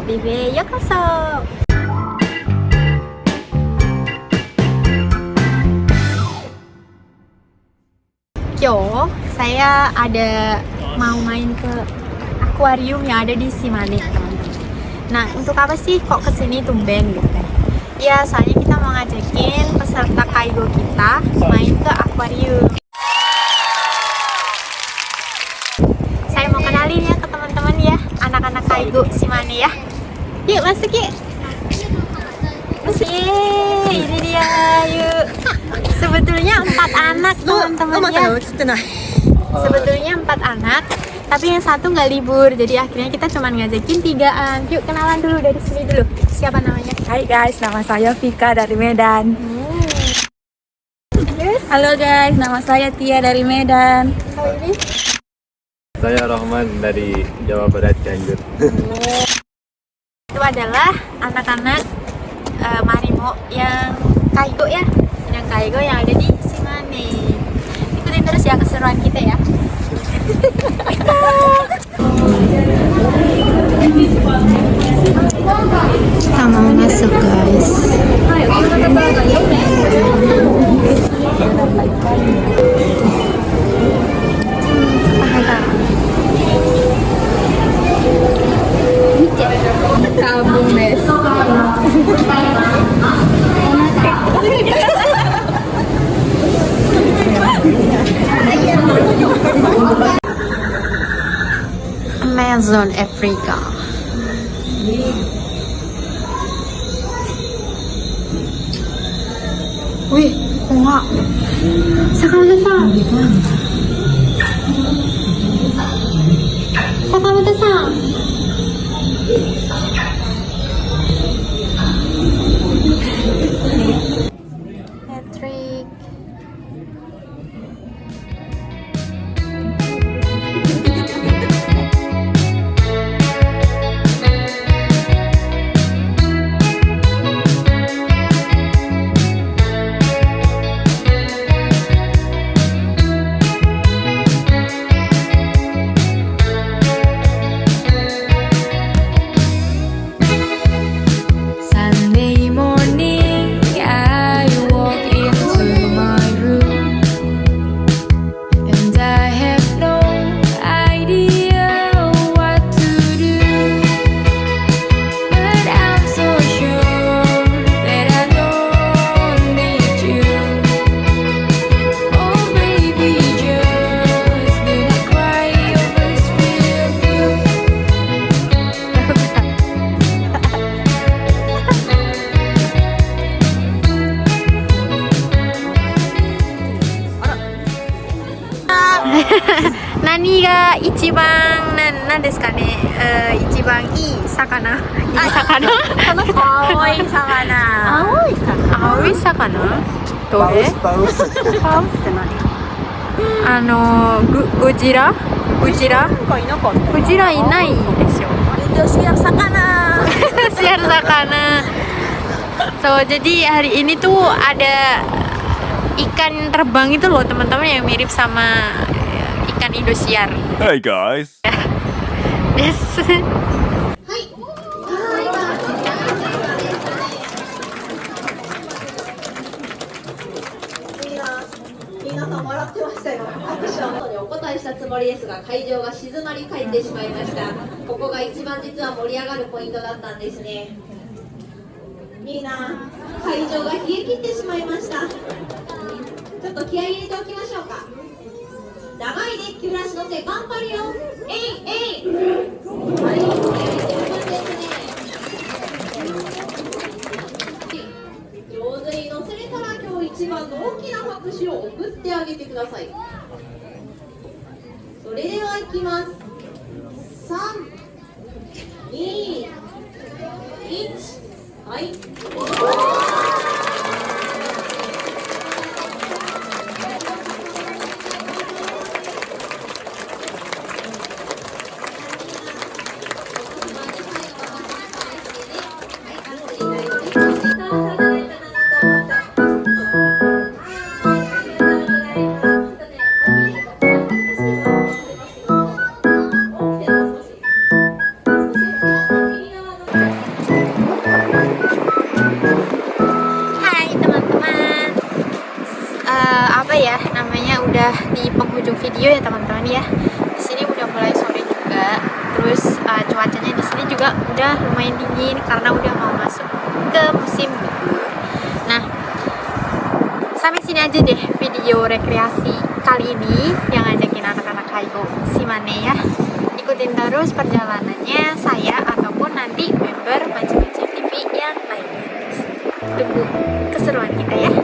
TV Yokoso. Yo, saya ada mau main ke akuarium yang ada di Shimane, teman-teman. Nah, untuk apa sih kok kesini tumben gitu kan? Ya, soalnya kita mau ngajakin peserta Kaigo kita main ke akuarium. Saya mau kenalin ya ke teman-teman ya, anak-anak Kaigo Shimane ya. Yuk masuk yuk. Yeay, ini dia, yuk. Sebetulnya 4 anak teman-teman ya. Sebetulnya 4 anak, tapi yang satu nggak libur, jadi akhirnya kita cuma ngajakin 3-an. Yuk kenalan dulu dari sini dulu. Siapa namanya? Hai guys, nama saya Vika dari Medan. Yes. Halo guys, nama saya Tia dari Medan. Kalau ini? Saya Rohman dari Jawa Barat, Cianjur. Itu adalah anak-anak Marimo yang Kaigo ya, yang Kaigo yang ada di Shimane. Ikutin terus ya keseruan kita ya. Kita mau masuk guys. Kabung des. Amazon Africa. Wih, kok Sakamata-san. Sakamata-san. Patrick. Sunday morning, I walk into my room, and I have no idea what to do. But I'm so sure that I don't need you. Oh baby, just do not cry over spilled milk. Nani ga ichiban nan desu ka ne? Ichiban ii sakana. Ii sakana. Aoi sakana. Aoi sakana? Dore? Paus. Pausって何？ゴジラ？クジラいないですよ。Siar sakana. Siar sakana. So, jadi hari ini tuh ada ikan terbang itu loh teman-teman yang mirip sama ikan Indosiar. Hey guys. Yes. 皆さん笑ってましたよ。拍手は元にお答えしたつもりですが、会場が静まり返ってしまいました。ここが一番実は盛り上がるポイントだったんですね。みんな会場が冷え切ってしまいました。ちょっと気合い入れておきましょうか。長いデッキブラシ乗って頑張るよ。えいえい。はい、気合い入れてる分ですね。上手に乗せれたら今日一番の大きな拍手を送ってあげてください。それではいきます。3、2、1、はい。udah di penghujung video ya teman-teman ya. Di sini udah mulai sore juga. Terus cuacanya di sini juga udah lumayan dingin karena udah mau masuk ke musim gugur. Nah, sampai sini aja deh video rekreasi kali ini yang ngajakin anak-anak Kaigo Shimane ya. Ikutin terus perjalanannya saya ataupun nanti member Mancing-Mancing TV yang lainnya. Tunggu keseruan kita ya.